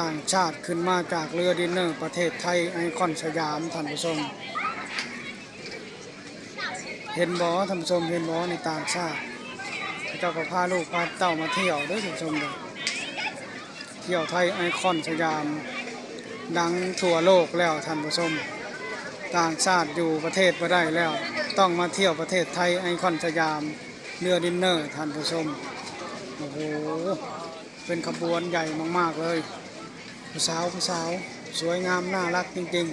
ต่างชาติขึ้นมาจากเรือดินเนอร์ประเทศไทยไอคอนสยามท่านผู้ชมเห็นบ่ท่านผู้ชมเห็นบ่ในต่างชาติเจ้าก็พาลูกพาเต้ามาเที่ยวเด้อท่านผู้ชมเด้อเที่ยวไทยไอคอนสยามดังทั่วโลกแล้วท่านผู้ชมต่างชาติอยู่ประเทศบ่ได้แล้วต้องมาเที่ยวประเทศไทยไอคอนสยามเรือดินเนอร์ท่านผู้ชมโอ้โหเป็นขบวนใหญ่มากๆเลยผู้สาวสวยงามน่ารักจริง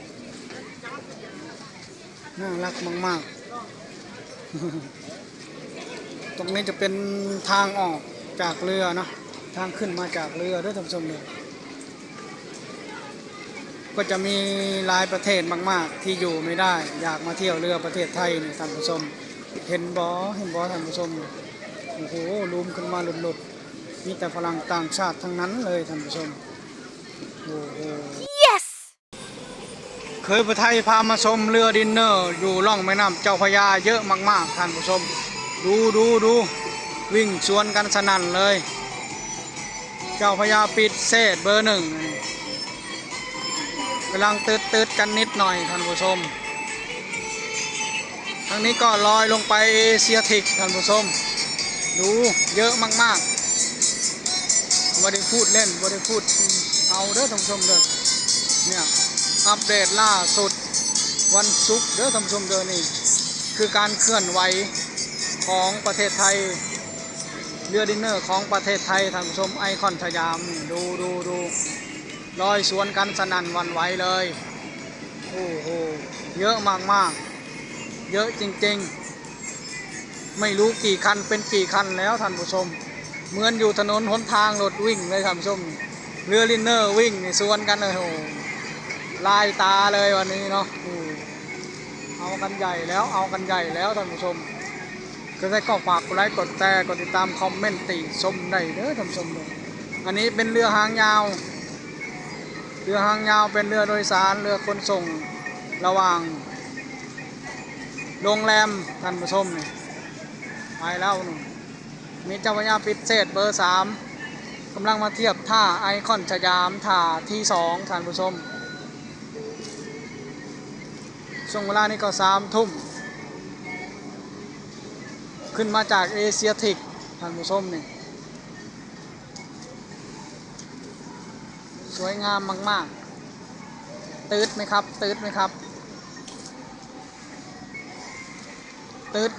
ๆน่ารักมากๆ ตรงนี้จะเป็นทางออกจากเรือนะทางขึ้นมาจากเรือด้วยท่านผู้ชมเลยก็จะมีหลายประเทศมากๆที่อยู่ไม่ได้อยากมาเที่ยวเรือประเทศไทยนี่ท่านผู้ชมเห็นบ่ท่านผู้ชมโอ้โหลุมขึ้นมาหลุดมีแต่ฝรั่งต่างชาติทั้งนั้นเลยท่านผู้ชมโอ้โห Yes เคยไปไทยพามาชมเรือดินเนอร์อยู่ล่องแม่น้ำเจ้าพระยาเยอะมากๆท่านผู้ชมดูวิ่งสวนกันสนั่นเลยเจ้าพระยาปิดเศษเบอร์หนึ่งกำลังตืดกันนิดหน่อยท่านผู้ชมทางนี้ก็ลอยลงไปเอเชียทิกท่านผู้ชมดูเยอะมากๆบ่ได้พูดเล่นบ่ได้พูดเอาเด้อท่านผู้ชมเด้อเนี่ยอัปเดตล่าสุดวันศุกร์เด้อท่านผู้ชมเด้อนี่คือการเคลื่อนไหวของประเทศไทยเรือดินเนอร์ของประเทศไทยท่านผู้ชมไอคอนสยามดูลอยสวนกันสนั่นวันไหวเลยโอ้โหเยอะมากเยอะจริงๆไม่รู้กี่คันเป็นกี่คันแล้วท่านผู้ชมเหมือนอยู่ถนนหนทางรถวิ่งเลยท่านผู้ชมเรือดินเนอร์วิ่งสวนกันเลยโอ้ลายตาเลยวันนี้เนาะเอากันใหญ่แล้วท่านผู้ชมก็ได้ก็ฝากกดไลค์กดแชร์กดติดตามคอมเมนต์ติชมได้เด้อท่านผู้ชมอันนี้เป็นเรือหางยาวเป็นเรือโดยสารเรือขนส่งระหว่างโรงแรมท่านผู้ชมนี่ไปแล้วนู่นมีเจ้าพระยาปิดเศษเบอร์3กำลังมาเทียบท่าไอคอนสยามท่าที่2ท่านผู้ชมช่วงเวลานี้ก็3 ทุ่มขึ้นมาจากเอเชียทิกท่านผู้ชมนี่สวยงามมากๆตืดไหมครับตืด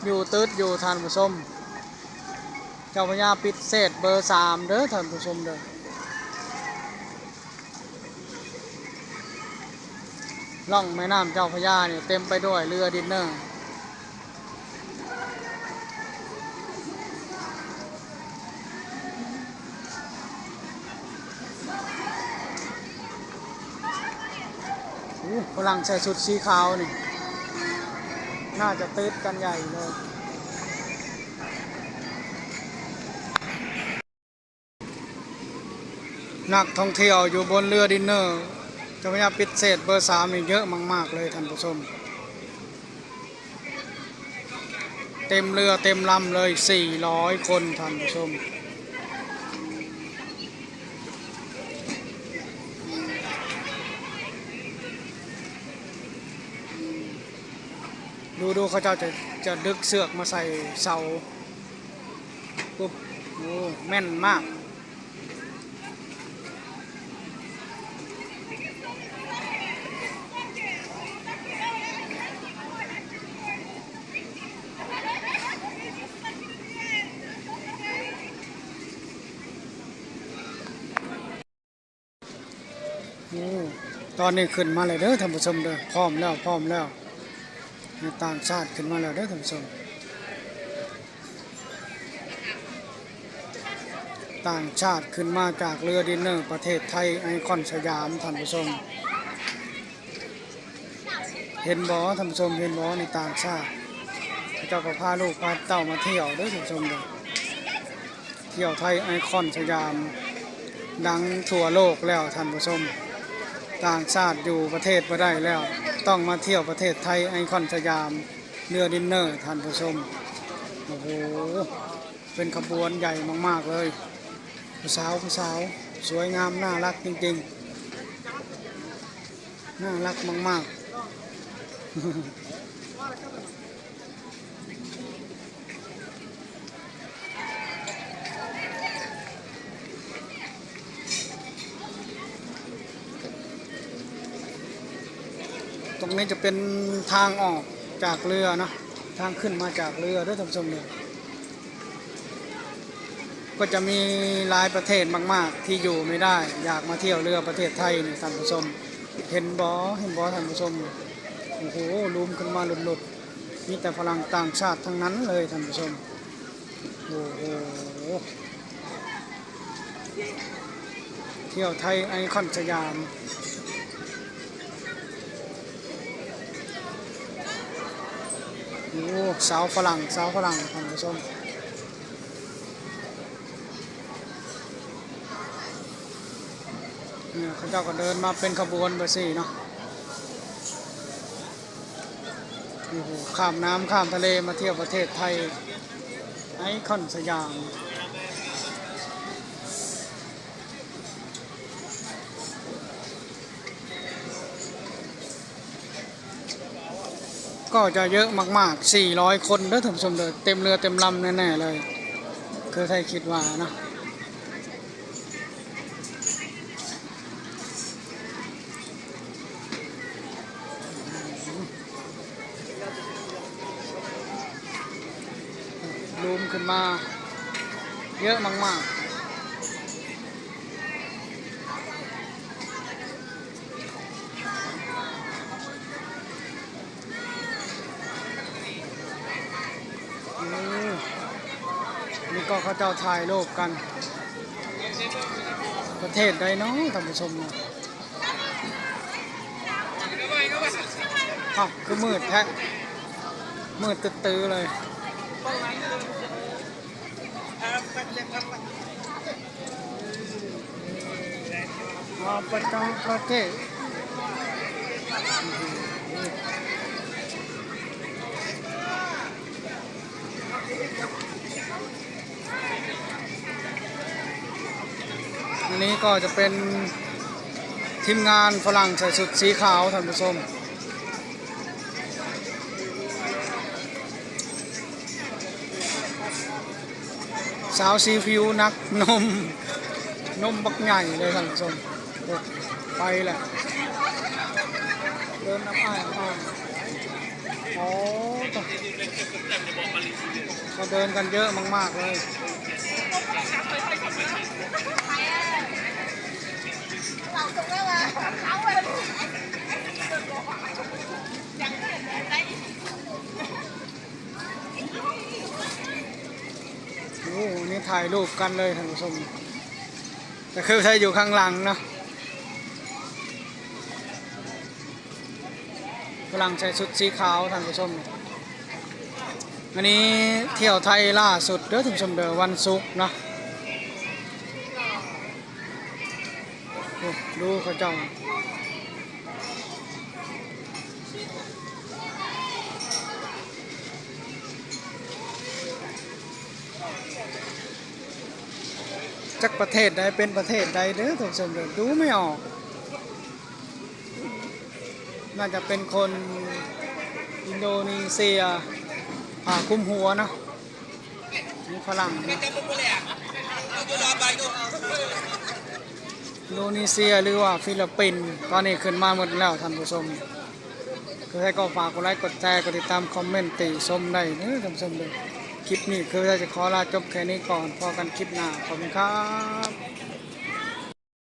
อยู่ท่านผู้ชมเจ้าพระยาปิดเศษเบอร์3เด้อท่านผู้ชมเด้อล่องแม่น้ำเจ้าพระยาเนี่ยเต็มไปด้วยเรือดินเนอร์ฝรั่งใส่ชุดสีขาวนี่น่าจะตืดกันใหญ่เลยนักท่องเที่ยวอยู่บนเรือดินเนอร์เจ้าพระยาปิดเศษเบอร์3นี่เยอะมากๆเลยท่านผู้ชมเต็มเรือเต็มลำเลย400 คนท่านผู้ชมดูเขาจะดึกเสือกมาใส่เสาปุ๊บโอ้แม่นมากตอนนี้ขึ้นมาเลยเด้อท่านผู้ชมเด้อพร้อมแล้วต่างชาติขึ้นมาแล้วเด้อท่านผู้ชมต่างชาติขึ้นมาจากเรือดินเนอร์ประเทศไทยไอคอนสยามท่านผู้ชมเห็นบ่ท่านผู้ชมเห็นบ่ในต่างชาติเจ้าก็พาลูกพาเต้ามาเที่ยวเด้อท่านผู้ชมเด้อเที่ยวไทยไอคอนสยามดังทั่วโลกแล้วท่านผู้ชมต่างชาติอยู่ประเทศบ่ได้แล้วต้องมาเที่ยวประเทศไทยไอคอนสยามเรือดินเนอร์ท่านผู้ชมโอ้โหเป็นขบวนใหญ่มากๆเลยผู้สาว สวยงามน่ารักจริงๆน่ารักมากๆตรงนี้จะเป็นทางออกจากเรือนะทางขึ้นมาจากเรือด้วยท่านผู้ชมเลยก็จะมีหลายประเทศมากๆที่อยู่ไม่ได้อยากมาเที่ยวเรือประเทศไทยนี่ท่านผู้ชมเห็นบ่ท่านผู้ชมโอ้โหลุมขึ้นมาหลุดๆมีแต่ฝรั่งต่างชาติทั้งนั้นเลยท่านผู้ชมโอ้โหเที่ยวไทยไอคอนสยามโอ้สาวฝรั่งท่านผู้ชมเนี่ยเขาเจ้าก็เดินมาเป็นขบวนไปสิเนาะโอ้โหข้ามน้ำข้ามทะเลมาเที่ยวประเทศไทยไอคอนสยามก็จะเยอะมากๆ400 คนเด้อท่านผู้ชมเด้อเต็มเรือเต็มลำแน่ๆเลยคือใครคิดว่านะรูมขึ้นมาเยอะมากๆนี่ก็เขาเจ้าถ่ายรูปกันประเทศใดเนาะท่านผู้ชมนะอ้าวคือมืดแท้มืดตื้อๆเลยประเทศอันนี้ก็จะเป็นทีมงานฝรั่งใส่ชุดสีขาวท่านผู้ชมสาวซีฟิวนักนมบักใหญ่เลยท่านผู้ชมไปแหละเดินน้ำอ้ายอ๋อเขาเดินกันเยอะมากๆเลยโอ้นี่ถ่ายรูปกันเลยท่านผู้ชมแต่คือใครอยู่ข้างหลังนะฝรั่งใส่ชุดสีขาวท่านผู้ชมอันนี้เที่ยวไทยล่าสุดเด้อท่านผู้ชมเด้อวันศุกร์นะดูเขาเจ้าจักประเทศใดเป็นประเทศใดเด้อท่านผู้ชมเด้อดูไม่ออกน่าจะเป็นคนอินโดนีเซียผ่าคลุมหัวนะนี่ฝรั่งนะอินโดนีเซียหรือว่าฟิลิปปินส์ตอนนี้ขึ้นมาหมดแล้วท่านผู้ชมคือให้ก็ฝากกดไลค์กดแชร์กดติดตามคอมเมนต์ติชมได้เด้อท่านผู้ชมเลยคลิปนี้คือจะขอลาจบแค่นี้ก่อนพอกันคลิปหน้าขอบคุณครับ